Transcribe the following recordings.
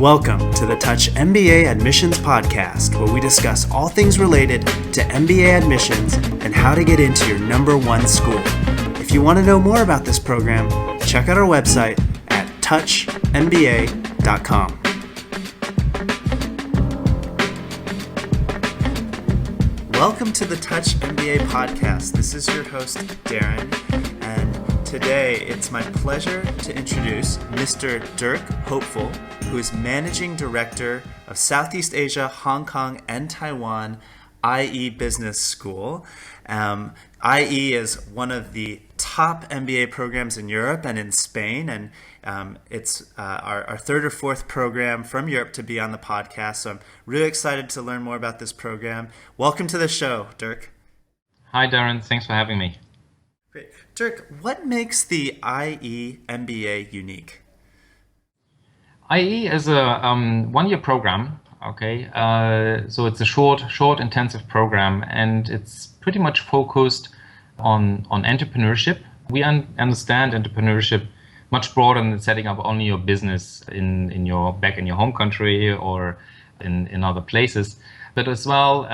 Welcome to the Touch MBA Admissions Podcast, where we discuss all things related to MBA admissions and how to get into your number one school. If you want to know more about this program, check out our website at touchmba.com. Welcome to the Touch MBA Podcast. This is your host, Darren, and today it's my pleasure to introduce Mr. Dirk Hopfl, who is Managing Director of Southeast Asia, Hong Kong, and Taiwan IE Business School. IE is one of the top MBA programs in Europe and in Spain, and it's our third or fourth program from Europe to be on the podcast. So I'm really excited to learn more about this program. Welcome to the show, Dirk. Hi, Darren. Thanks for having me. Great. Dirk, what makes the IE MBA unique? IE is a one-year program, okay? So it's a short, intensive program, and it's pretty much focused on entrepreneurship. We understand entrepreneurship much broader than setting up only your business in your home country or in other places. But as well,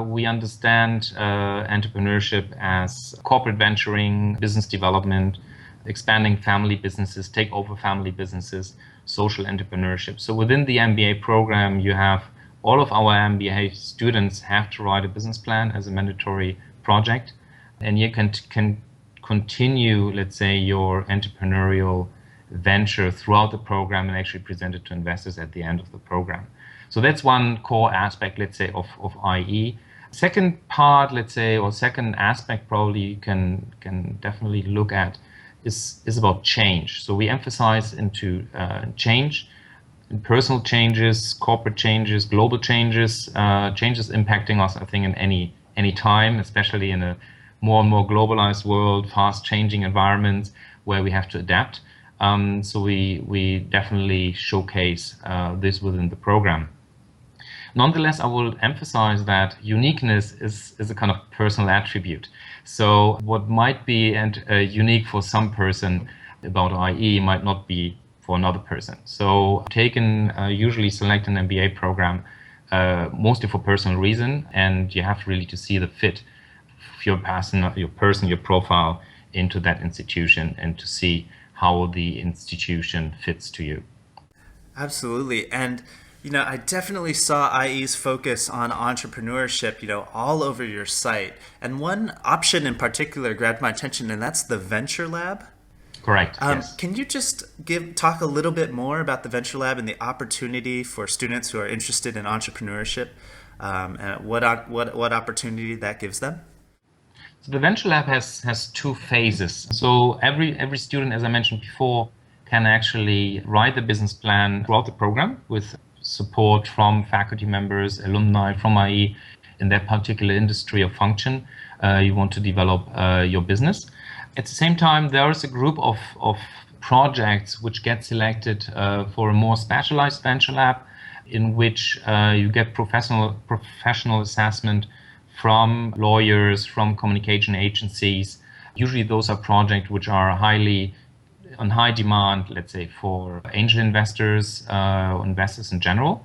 we understand entrepreneurship as corporate venturing, business development, expanding family businesses, take over family businesses, social entrepreneurship. So within the MBA program, you have all of our MBA students have to write a business plan as a mandatory project, and you can continue, let's say, your entrepreneurial venture throughout the program and actually present it to investors at the end of the program. So that's one core aspect, let's say, of IE. Second part, let's say, or second aspect probably you can definitely look at is about change. So we emphasize into change, personal changes, corporate changes, global changes, changes impacting us, I think, in any time, especially in a more and more globalized world, fast changing environments where we have to adapt. So we definitely showcase this within the program. Nonetheless, I will emphasize that uniqueness is a kind of personal attribute. So what might be unique for some person about IE might not be for another person. So usually select an MBA program mostly for personal reason, and you have really to see the fit of your profile into that institution and to see how the institution fits to you. Absolutely. And I definitely saw IE's focus on entrepreneurship, all over your site. And one option in particular grabbed my attention, and that's the Venture Lab. Correct. Yes. Can you just talk a little bit more about the Venture Lab and the opportunity for students who are interested in entrepreneurship, and what opportunity that gives them? So the Venture Lab has two phases. So every student, as I mentioned before, can actually write the business plan throughout the program with support from faculty members, alumni from IE in that particular industry or function you want to develop your business. At the same time, there is a group of projects which get selected for a more specialized Venture Lab, in which you get professional assessment from lawyers, from communication agencies. Usually those are projects which are on high demand, let's say, for angel investors, investors in general.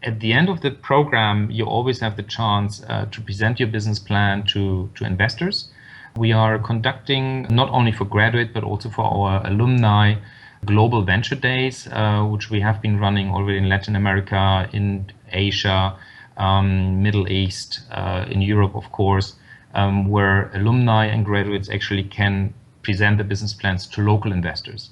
At the end of the program, you always have the chance to present your business plan to investors. We are conducting, not only for graduate, but also for our alumni, global venture days, which we have been running already in Latin America, in Asia, Middle East, in Europe, of course, where alumni and graduates actually can present the business plans to local investors.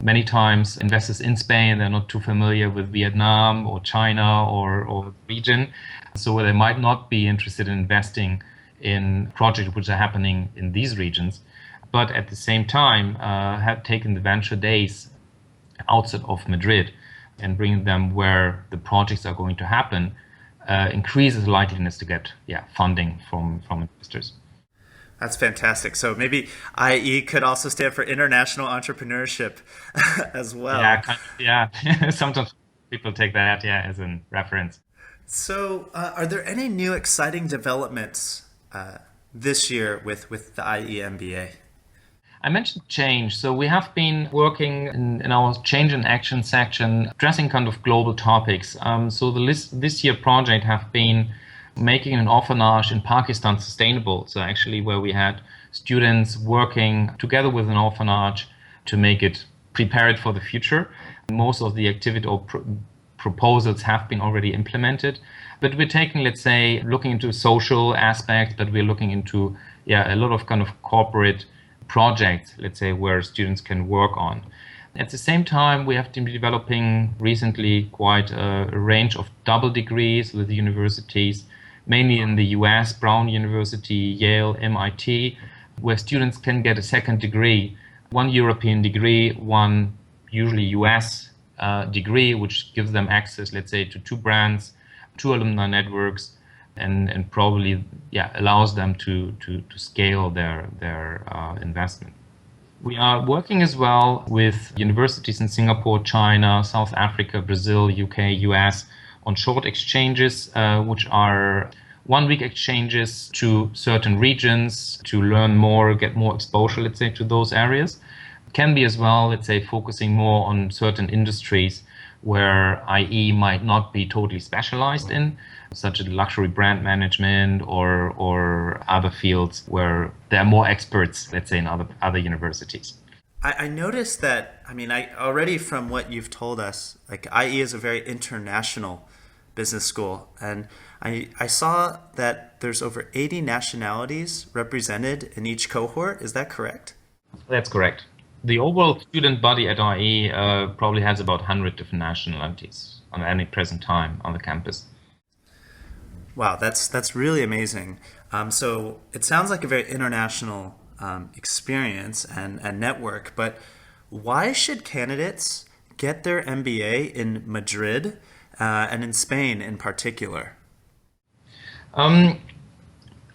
Many times investors in Spain, they're not too familiar with Vietnam or China or region, so they might not be interested in investing in projects which are happening in these regions, but at the same time have taken the venture days outside of Madrid and bringing them where the projects are going to happen, increases the likeliness to get funding from investors. That's fantastic. So maybe IE could also stand for international entrepreneurship as well. Yeah. Sometimes people take that as a reference. So are there any new exciting developments this year with the IE MBA? I mentioned change. So we have been working in our change and action section, addressing kind of global topics. So this year project have been making an orphanage in Pakistan sustainable. So actually where we had students working together with an orphanage to make it prepared for the future. Most of the activity or proposals have been already implemented. But we're taking, let's say, looking into social aspects, but we're looking into a lot of kind of corporate projects, let's say, where students can work on. At the same time, we have been developing recently quite a range of double degrees with universities, mainly in the US, Brown University, Yale, MIT, where students can get a second degree, one European degree, one usually US degree, which gives them access, let's say, to two brands, two alumni networks, and probably allows them to scale their investment. We are working as well with universities in Singapore, China, South Africa, Brazil, UK, US on short exchanges, which are 1 week exchanges to certain regions to learn more, get more exposure, let's say, to those areas. Can be as well, let's say, focusing more on certain industries where IE might not be totally specialized in, such as luxury brand management or other fields where there are more experts, let's say, in other universities. I noticed that, I already from what you've told us, like IE is a very international business school. And I saw that there's over 80 nationalities represented in each cohort. Is that correct? That's correct. The overall student body at IE probably has about 100 different nationalities on any present time on the campus. Wow, that's really amazing. So it sounds like a very international experience and network, but why should candidates get their MBA in Madrid and in Spain in particular? I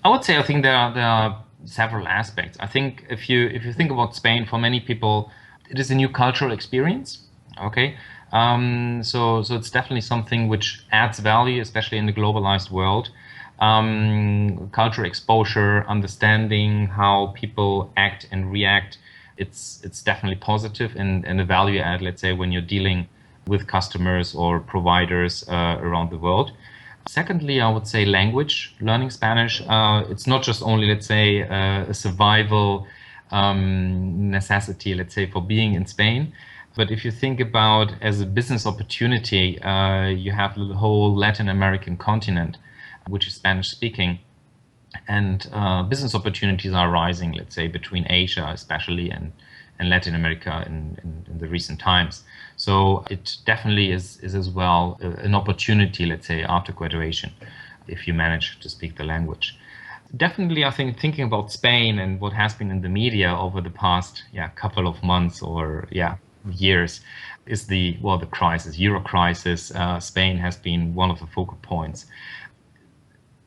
would say I think there are several aspects. I think if you think about Spain, for many people, it is a new cultural experience. Okay, so it's definitely something which adds value, especially in the globalized world. Cultural exposure, understanding how people act and react, it's definitely positive and a value add, let's say, when you're dealing with customers or providers around the world. Secondly, I would say language, learning Spanish. It's not just only, let's say, a survival necessity, let's say, for being in Spain. But if you think about as a business opportunity, you have the whole Latin American continent, which is Spanish speaking. And business opportunities are rising, let's say, between Asia especially and Latin America in the recent times. So it definitely is as well an opportunity, let's say, after graduation, if you manage to speak the language. Definitely, I think thinking about Spain and what has been in the media over the past couple of months or years is the crisis, Euro crisis. Spain has been one of the focal points.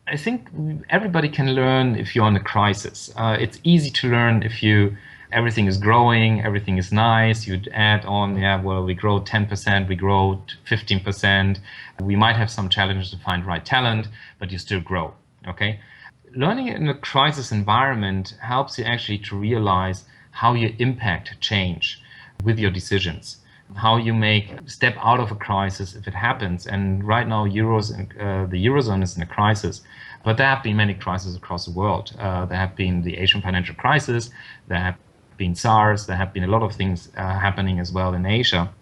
I think everybody can learn if you're in a crisis. It's easy to learn if everything is growing, everything is nice. You'd add on, we grow 10%, we grow 15%. We might have some challenges to find right talent, but you still grow, okay? Learning in a crisis environment helps you actually to realize how you impact change with your decisions, how you step out of a crisis if it happens. And right now, the Eurozone is in a crisis. But there have been many crises across the world. There have been the Asian financial crisis, there have been SARS, there have been a lot of things happening as well in Asia.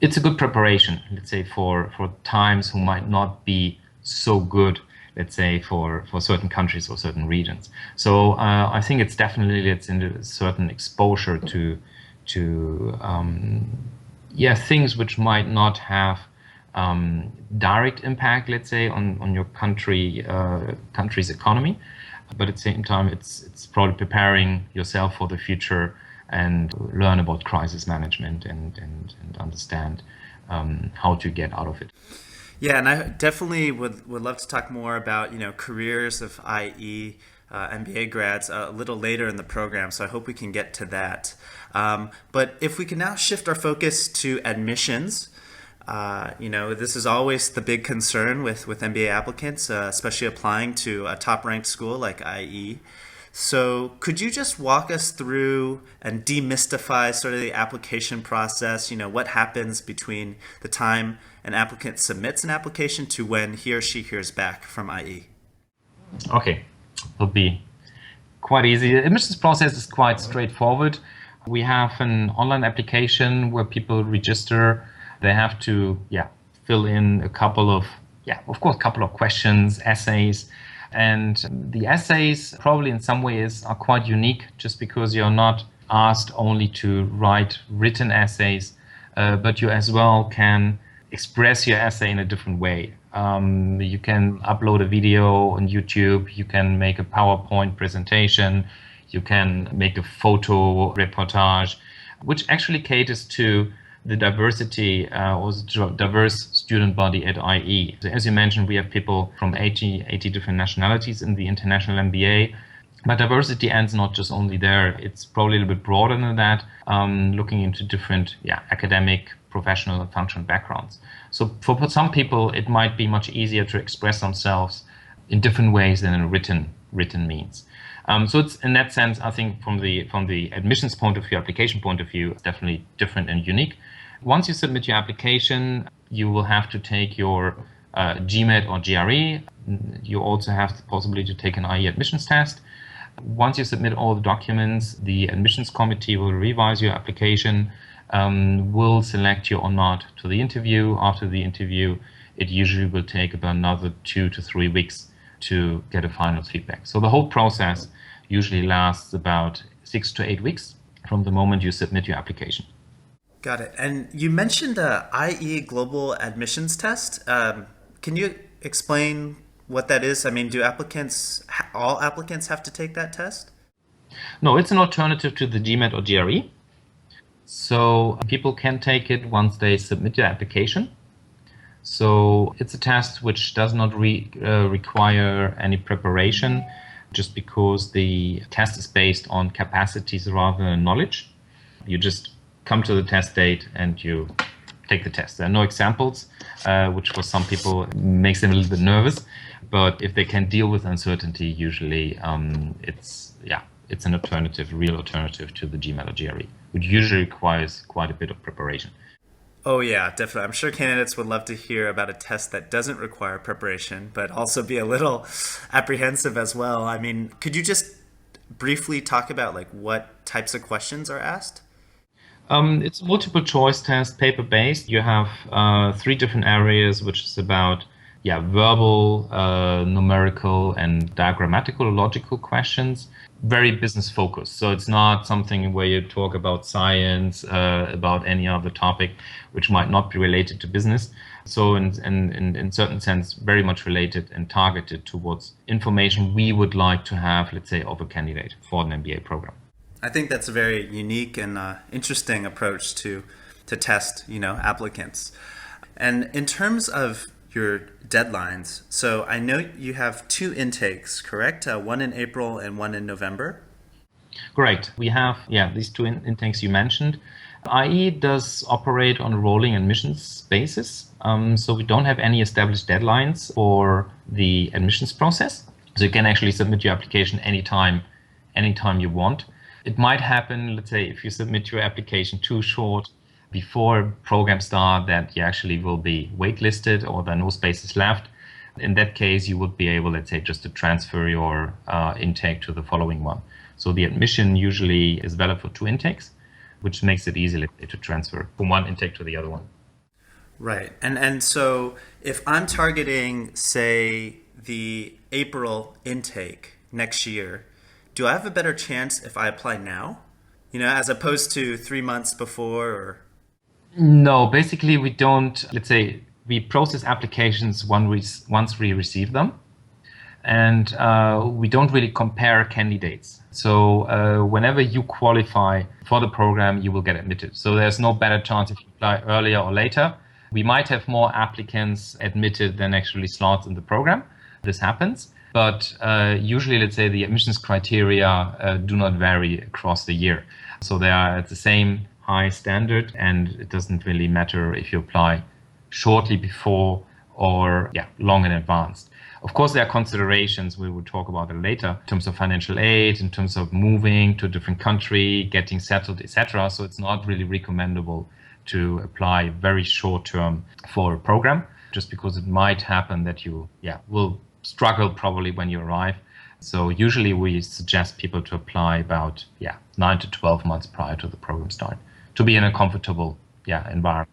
It's a good preparation, let's say, for times who might not be so good, let's say, for certain countries or certain regions. So I think it's definitely in a certain exposure to things which might not have direct impact, let's say, on your country's economy, but at the same time, it's probably preparing yourself for the future and learn about crisis management and understand how to get out of it. Yeah, and I definitely would love to talk more about careers of IE MBA grads a little later in the program, so I hope we can get to that. But if we can now shift our focus to admissions, this is always the big concern with MBA applicants, especially applying to a top-ranked school like IE. So could you just walk us through and demystify sort of the application process? What happens between the time an applicant submits an application to when he or she hears back from IE? Okay, it'll be quite easy. The admissions process is quite straightforward. We have an online application where people register. They have to fill in a couple of questions, essays. And the essays probably in some ways are quite unique just because you're not asked only to write written essays, but you as well can express your essay in a different way. You can upload a video on YouTube, you can make a PowerPoint presentation, you can make a photo reportage, which actually caters to the diversity or the diverse student body at IE. So as you mentioned, we have people from 80 different nationalities in the international MBA. But diversity ends not just only there. It's probably a little bit broader than that, looking into different academic, professional, and functional backgrounds. So for some people, it might be much easier to express themselves in different ways than in a written means. So it's in that sense, I think from the admissions point of view, application point of view, it's definitely different and unique. Once you submit your application, you will have to take your GMAT or GRE. You also have the possibility to take an IE admissions test. Once you submit all the documents, the admissions committee will revise your application, will select you or not to the interview. After the interview, it usually will take about another 2 to 3 weeks to get a final feedback. So the whole process usually lasts about 6 to 8 weeks from the moment you submit your application. Got it. And you mentioned the IE Global Admissions Test. Can you explain what that is? I mean, do all applicants have to take that test? No, it's an alternative to the GMAT or GRE. So people can take it once they submit their application. So it's a test which does not require any preparation, just because the test is based on capacities rather than knowledge. You just come to the test date and you take the test. There are no examples, which for some people makes them a little bit nervous. But if they can deal with uncertainty, usually it's an real alternative to the GMAT or GRE, which usually requires quite a bit of preparation. Oh yeah, definitely. I'm sure candidates would love to hear about a test that doesn't require preparation, but also be a little apprehensive as well. I mean, could you just briefly talk about what types of questions are asked? It's a multiple choice test, paper-based. You have 3 different areas, which is about verbal, numerical, and diagrammatical, logical questions. Very business focused. So it's not something where you talk about science, about any other topic, which might not be related to business. So in certain sense, very much related and targeted towards information we would like to have, let's say, of a candidate for an MBA program. I think that's a very unique and interesting approach to test, applicants. And in terms of your deadlines, so I know you have 2 intakes, correct? One in April and one in November? Correct. We have, these 2 intakes you mentioned. IE does operate on a rolling admissions basis, so we don't have any established deadlines for the admissions process. So you can actually submit your application anytime you want. It might happen, let's say, if you submit your application too short before program start, that you actually will be waitlisted or there are no spaces left. In that case, you would be able, let's say, just to transfer your intake to the following one. So the admission usually is valid for 2 intakes, which makes it easy, let's say, to transfer from one intake to the other one. Right. And so if I'm targeting, say, the April intake next year, do I have a better chance if I apply now, as opposed to 3 months before? Or no, basically we don't. Let's say we process applications once we receive them, and we don't really compare candidates. So whenever you qualify for the program, you will get admitted. So there's no better chance if you apply earlier or later. We might have more applicants admitted than actually slots in the program. This happens. But usually, let's say, the admissions criteria do not vary across the year. So they are at the same high standard, and it doesn't really matter if you apply shortly before or long in advance. Of course, there are considerations, we will talk about it later, in terms of financial aid, in terms of moving to a different country, getting settled, etc. So it's not really recommendable to apply very short term for a program, just because it might happen that you will struggle probably when you arrive. So usually we suggest people to apply about 9 to 12 months prior to the program start to be in a comfortable environment.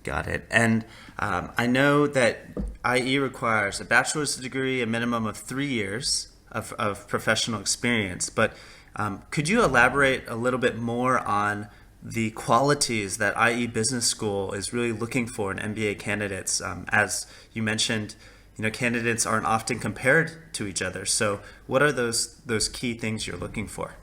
Got it. And I know that IE requires a bachelor's degree, a minimum of 3 years of professional experience. But could you elaborate a little bit more on the qualities that IE Business School is really looking for in MBA candidates? As you mentioned, candidates aren't often compared to each other. So what are those key things you're looking for?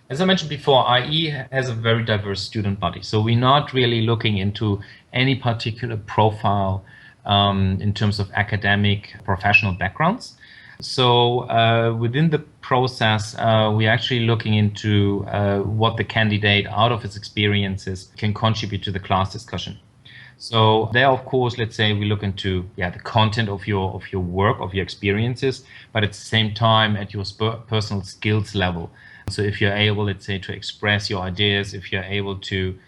As I mentioned before, IE has a very diverse student body. So we're not really looking into any particular profile in terms of academic, professional backgrounds. So within the process, we're actually looking into what the candidate, out of his experiences, can contribute to the class discussion. So there, of course, let's say we look into the content of your work, of your experiences, but at the same time at your personal skills level. So if you're able, let's say, to express your ideas, if you're able to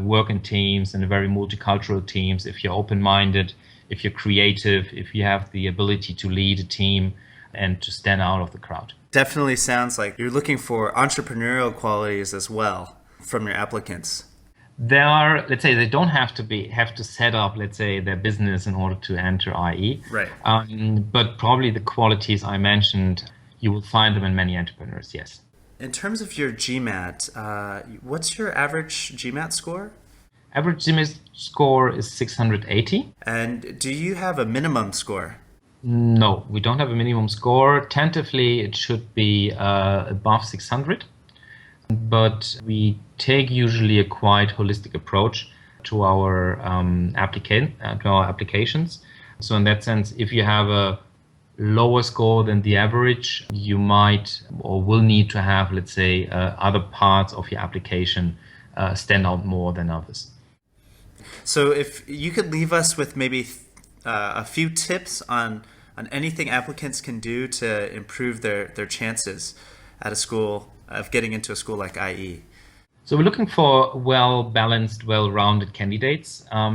work in teams, in very multicultural teams, if you're open-minded, if you're creative, if you have the ability to lead a team and to stand out of the crowd. Definitely sounds like you're looking for entrepreneurial qualities as well from your applicants. There are, let's say, they don't have to set up, let's say, their business in order to enter IE. Right. But probably the qualities I mentioned, you will find them in many entrepreneurs, yes. In terms of your GMAT, what's your average GMAT score? Average GMAT score is 680. And do you have a minimum score? No, we don't have a minimum score. Tentatively, it should be above 600. But we take usually a quite holistic approach to our applications. So in that sense, if you have a lower score than the average, you might or will need to have, let's say, other parts of your application stand out more than others. So if you could leave us with maybe a few tips on anything applicants can do to improve their chances at a school, of getting into a school like IE. So we're looking for well-balanced, well-rounded candidates. I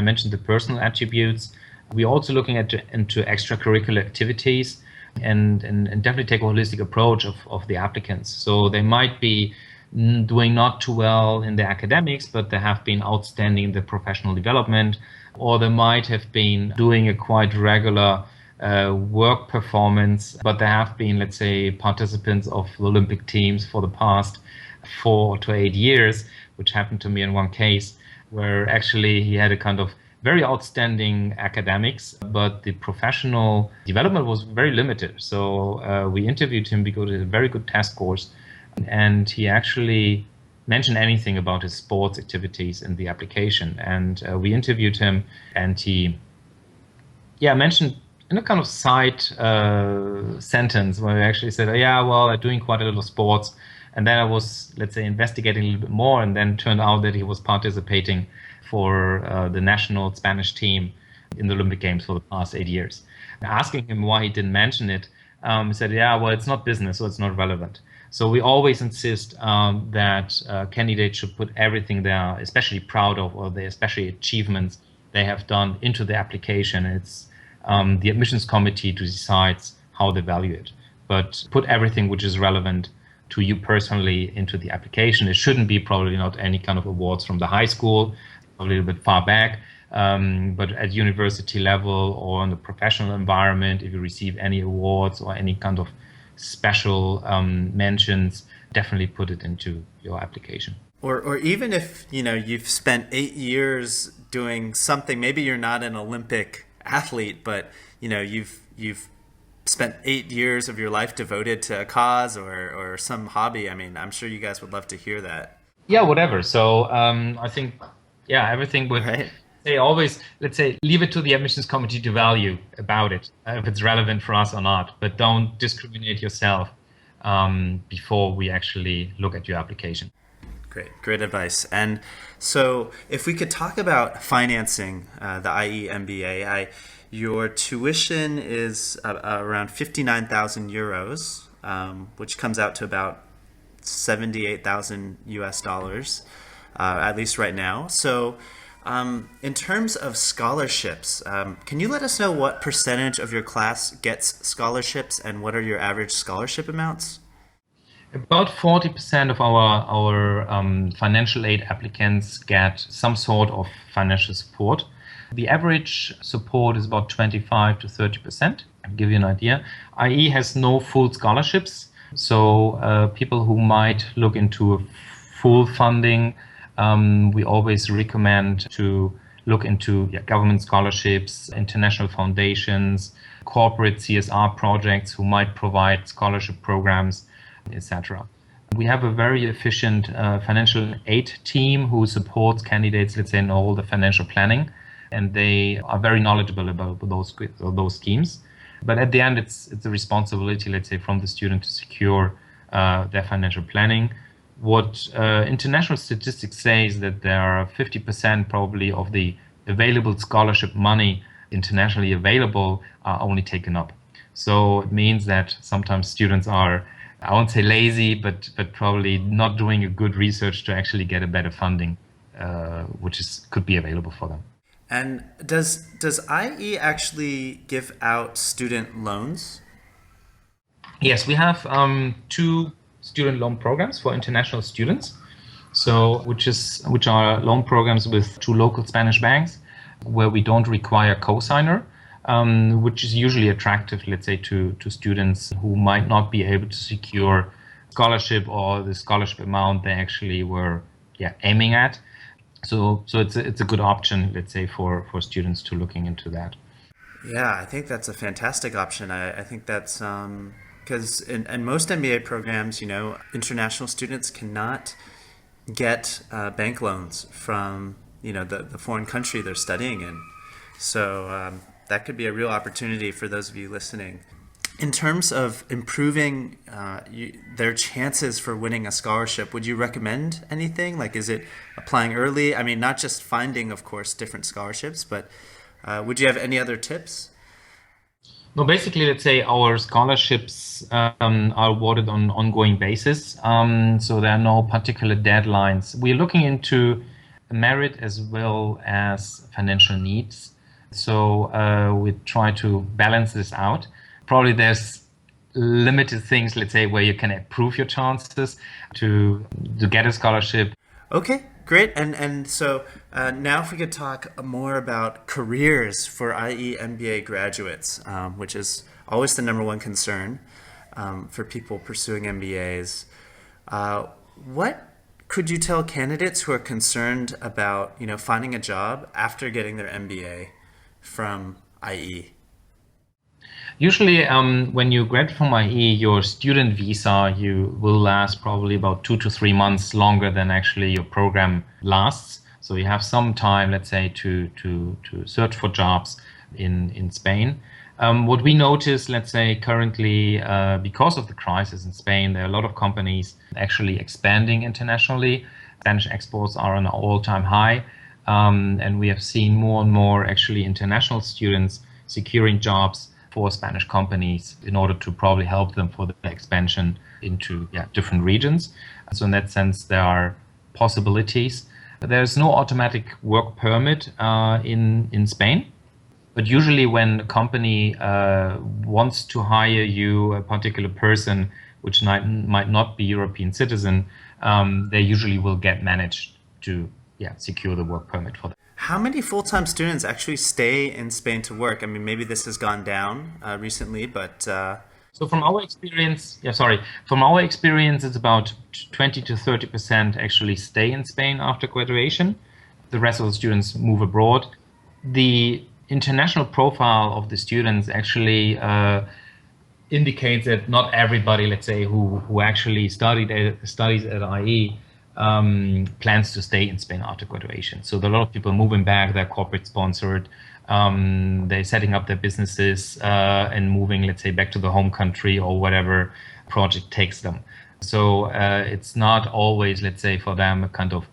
mentioned the personal attributes. We're also looking into extracurricular activities and definitely take a holistic approach of the applicants. So they might be doing not too well in the academics, but they have been outstanding in the professional development, or they might have been doing a quite regular work performance, but they have been, let's say, participants of the Olympic teams for the past 4 to 8 years, which happened to me in one case, where actually he had a kind of very outstanding academics, but the professional development was very limited. So we interviewed him because he had a very good test scores, and he actually mentioned anything about his sports activities in the application. And we interviewed him, and he mentioned in a kind of side sentence where he actually said, I'm doing quite a lot of sports. And then I was, let's say, investigating a little bit more, and then turned out that he was participating for the national Spanish team in the Olympic Games for the past 8 years. And asking him why he didn't mention it, he said, it's not business, so it's not relevant. So we always insist that candidates should put everything they are especially proud of, or the especially achievements they have done, into the application. It's the admissions committee to decide how they value it. But put everything which is relevant to you personally into the application. It shouldn't be probably not any kind of awards from the high school, a little bit far back, but at university level or in the professional environment, if you receive any awards or any kind of special mentions, definitely put it into your application. Or even if you've spent 8 years doing something, maybe you're not an Olympic athlete, but you've spent 8 years of your life devoted to a cause or some hobby. I mean, I'm sure you guys would love to hear that. Yeah, whatever. So I think, everything would say always, let's say, leave it to the admissions committee to value about it, if it's relevant for us or not. But don't discriminate yourself before we actually look at your application. Great advice. And so if we could talk about financing the IE MBA, Your tuition is around 59,000 euros, which comes out to about 78,000 US dollars, at least right now. So, in terms of scholarships, can you let us know what percentage of your class gets scholarships and what are your average scholarship amounts? About 40% of our financial aid applicants get some sort of financial support. The average support is about 25 to 30%. I'll give you an idea. IE has no full scholarships, so people who might look into a full funding, we always recommend to look into government scholarships, international foundations, corporate CSR projects who might provide scholarship programs, etc. We have a very efficient financial aid team who supports candidates, let's say, in all the financial planning, and they are very knowledgeable about those schemes. But at the end, it's a responsibility, let's say, from the student to secure their financial planning. What international statistics say is that there are 50% probably of the available scholarship money internationally available are only taken up. So it means that sometimes students are, I won't say lazy, but probably not doing a good research to actually get a better funding, which could be available for them. And does IE actually give out student loans? Yes, we have two student loan programs for international students. So which are loan programs with two local Spanish banks, where we don't require cosigner, which is usually attractive, let's say, to students who might not be able to secure scholarship or the scholarship amount they actually were aiming at. So it's a good option, let's say, for students to looking into that. Yeah, I think that's a fantastic option. I think that's because in most MBA programs, international students cannot get bank loans from the foreign country they're studying in. So that could be a real opportunity for those of you listening. In terms of improving their chances for winning a scholarship, would you recommend anything? Like, is it applying early? I mean, not just finding, of course, different scholarships, but would you have any other tips? No, basically, let's say our scholarships are awarded on an ongoing basis. So there are no particular deadlines. We're looking into merit as well as financial needs. So we try to balance this out. Probably there's limited things, let's say, where you can improve your chances to get a scholarship. Okay, great. And so now if we could talk more about careers for IE MBA graduates, which is always the number one concern for people pursuing MBAs. What could you tell candidates who are concerned about, finding a job after getting their MBA from IE? Usually, when you graduate from IE, your student visa will last probably about 2 to 3 months longer than actually your program lasts. So you have some time, let's say, to search for jobs in Spain. What we notice, let's say, currently, because of the crisis in Spain, there are a lot of companies actually expanding internationally. Spanish exports are on an all-time high, and we have seen more and more actually international students securing jobs for Spanish companies in order to probably help them for the expansion into different regions. So in that sense, there are possibilities. There's no automatic work permit in Spain, but usually when a company wants to hire you, a particular person which might not be European citizen, they usually will get managed to secure the work permit for them. How many full-time students actually stay in Spain to work? I mean, maybe this has gone down recently, but... So from our experience, it's about 20 to 30% actually stay in Spain after graduation. The rest of the students move abroad. The international profile of the students actually indicates that not everybody, let's say, who actually studies at IE plans to stay in Spain after graduation. So there are a lot of people moving back, they're corporate sponsored, they're setting up their businesses and moving, let's say, back to the home country or whatever project takes them. So it's not always, let's say, for them a kind of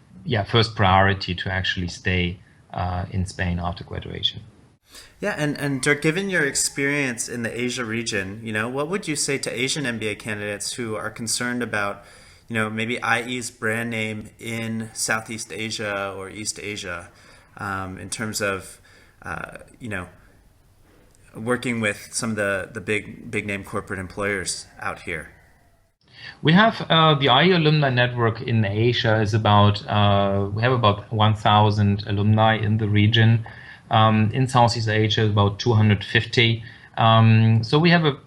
first priority to actually stay in Spain after graduation. Yeah, and Dirk, given your experience in the Asia region, what would you say to Asian MBA candidates who are concerned about, maybe IE's brand name in Southeast Asia or East Asia, in terms of, working with some of the big name corporate employers out here? We have the IE alumni network in Asia is about we have about 1,000 alumni in the region. In Southeast Asia, about 250. So we have a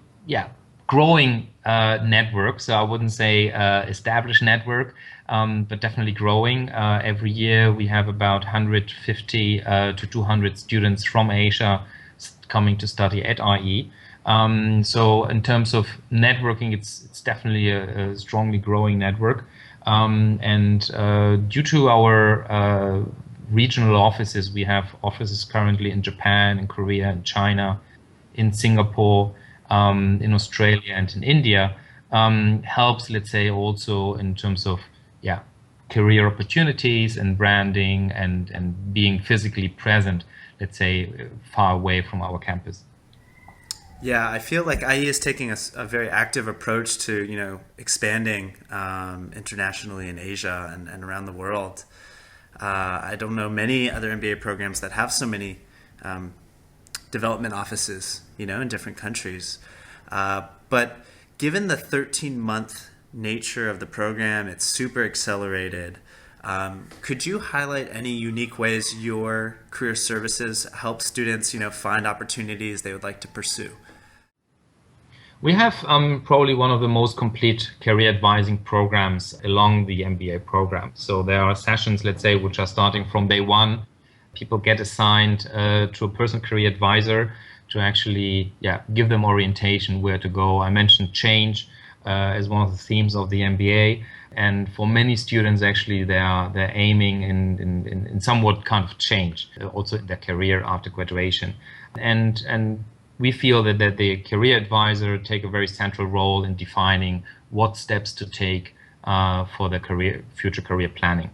growing network. So I wouldn't say established network, but definitely growing. Every year we have about 150 to 200 students from Asia coming to study at IE. So in terms of networking, it's definitely a strongly growing network. And due to our regional offices, we have offices currently in Japan, in Korea, in China, in Singapore, in Australia, and in India. Helps, let's say, also in terms of career opportunities and branding and being physically present, let's say, far away from our campus. Yeah, I feel like IE is taking a very active approach to, expanding internationally in Asia and around the world. I don't know many other MBA programs that have so many development offices, in different countries. But given the 13-month nature of the program, it's super accelerated. Could you highlight any unique ways your career services help students, find opportunities they would like to pursue? We have probably one of the most complete career advising programs along the MBA program. So there are sessions, let's say, which are starting from day one. People get assigned to a personal career advisor to actually give them orientation where to go. I mentioned change as one of the themes of the MBA. And for many students, actually, they're aiming in somewhat kind of change, also in their career after graduation. And we feel that the career advisor take a very central role in defining what steps to take for the future career planning.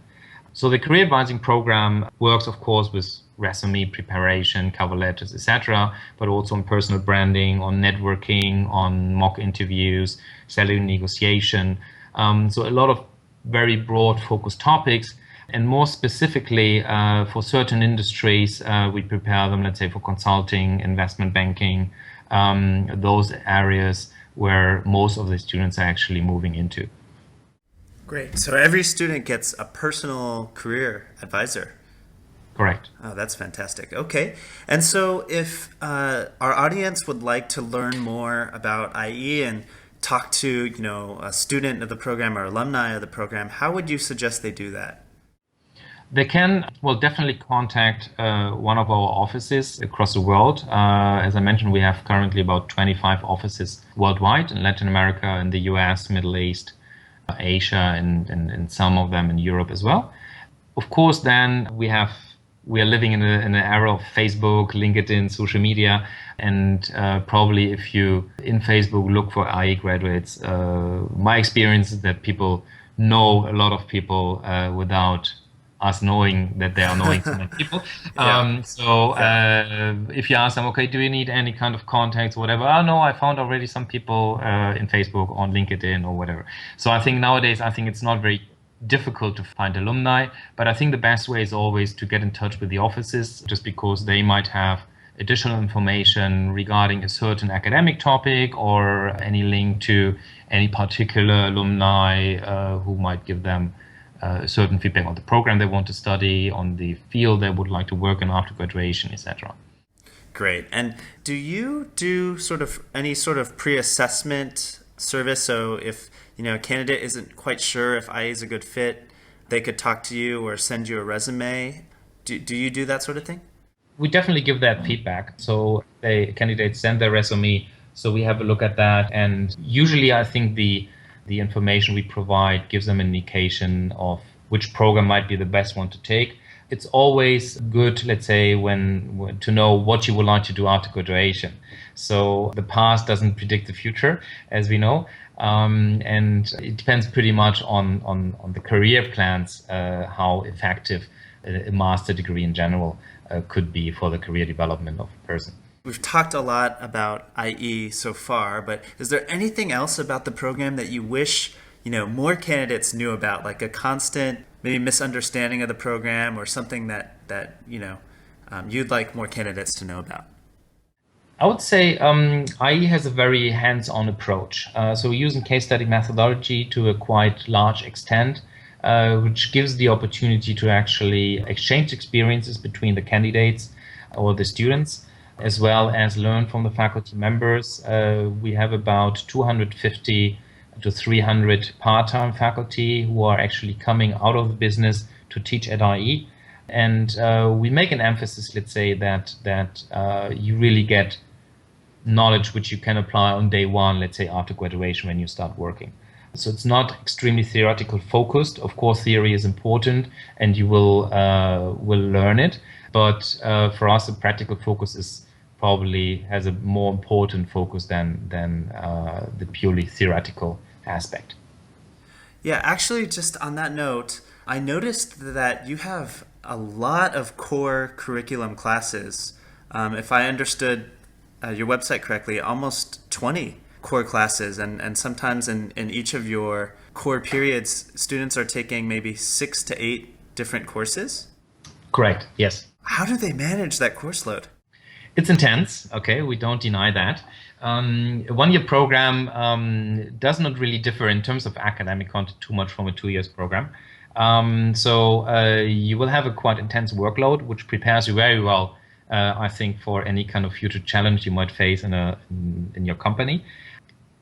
So the career advising program works, of course, with resume preparation, cover letters, etc., but also on personal branding, on networking, on mock interviews, salary negotiation. So a lot of very broad focused topics. And more specifically, for certain industries, we prepare them, let's say, for consulting, investment banking, those areas where most of the students are actually moving into. Great. So every student gets a personal career advisor. Correct. Oh, that's fantastic. Okay. And so if our audience would like to learn more about IE and talk to, a student of the program or alumni of the program, how would you suggest they do that? They can, definitely contact one of our offices across the world. As I mentioned, we have currently about 25 offices worldwide in Latin America, in the US, Middle East, Asia, and some of them in Europe as well. Of course, then we are living in an era of Facebook, LinkedIn, social media, and probably if you in Facebook look for IE graduates, my experience is that people know a lot of people without us knowing that they are knowing so many people. If you ask them, okay, do you need any kind of contacts or whatever? Oh, no, I found already some people in Facebook, on LinkedIn or whatever. So I think nowadays, it's not very difficult to find alumni, but I think the best way is always to get in touch with the offices, just because they might have additional information regarding a certain academic topic or any link to any particular alumni who might give them certain feedback on the program they want to study, on the field they would like to work in after graduation, etc. Great. And do you do any sort of pre-assessment service? So if a candidate isn't quite sure if IE is a good fit, they could talk to you or send you a resume. Do you do that sort of thing? We definitely give that feedback. So the candidates send their resume, so we have a look at that. And usually I think the information we provide gives them an indication of which program might be the best one to take. It's always good, let's say, when to know what you would like to do after graduation. So the past doesn't predict the future, as we know. And it depends pretty much on the career plans, how effective a master degree in general could be for the career development of a person. We've talked a lot about IE so far, but is there anything else about the program that you wish, more candidates knew about, like a constant maybe misunderstanding of the program or something that you'd like more candidates to know about? I would say IE has a very hands-on approach. So we're using case study methodology to a quite large extent, which gives the opportunity to actually exchange experiences between the candidates or the students, as well as learn from the faculty members. We have about 250 to 300 part-time faculty who are actually coming out of the business to teach at IE. And we make an emphasis, let's say, that you really get knowledge which you can apply on day one, let's say after graduation when you start working. So it's not extremely theoretical focused. Of course, theory is important and you will learn it. But for us, the practical focus probably has a more important focus than the purely theoretical aspect. Yeah, actually, just on that note, I noticed that you have a lot of core curriculum classes. If I understood your website correctly, almost 20 core classes, and sometimes in each of your core periods, students are taking maybe 6 to 8 different courses? Correct, yes. How do they manage that course load? It's intense, okay, we don't deny that. A one-year program does not really differ in terms of academic content too much from a 2 years program. So you will have a quite intense workload, which prepares you very well, I think, for any kind of future challenge you might face in your company.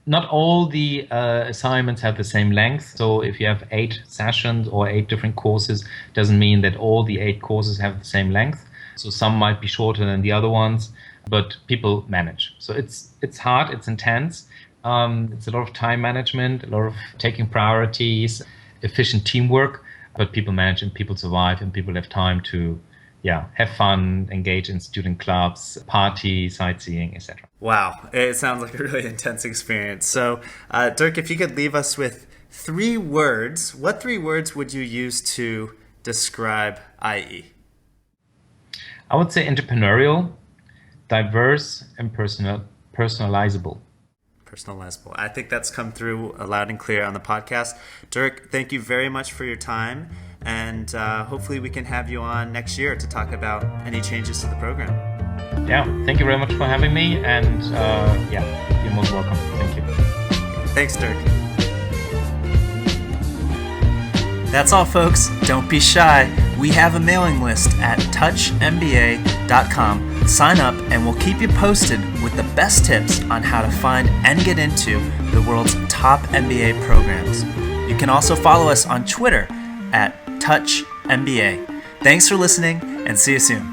Not all the assignments have the same length. So if you have 8 sessions or 8 different courses, doesn't mean that all the 8 courses have the same length. So some might be shorter than the other ones, but people manage. So it's hard, it's intense. It's a lot of time management, a lot of taking priorities, efficient teamwork, but people manage and people survive and people have time to have fun, engage in student clubs, party, sightseeing, etc. Wow, it sounds like a really intense experience. So, Dirk, if you could leave us with 3 words, what 3 words would you use to describe IE? I would say entrepreneurial, diverse, and personalizable. Personalizable. I think that's come through loud and clear on the podcast. Dirk, thank you very much for your time, and hopefully we can have you on next year to talk about any changes to the program. Yeah, thank you very much for having me, and you're most welcome. Thank you. Thanks, Dirk. That's all, folks. Don't be shy. We have a mailing list at touchmba.com. Sign up and we'll keep you posted with the best tips on how to find and get into the world's top MBA programs. You can also follow us on Twitter at touchmba. Thanks for listening and see you soon.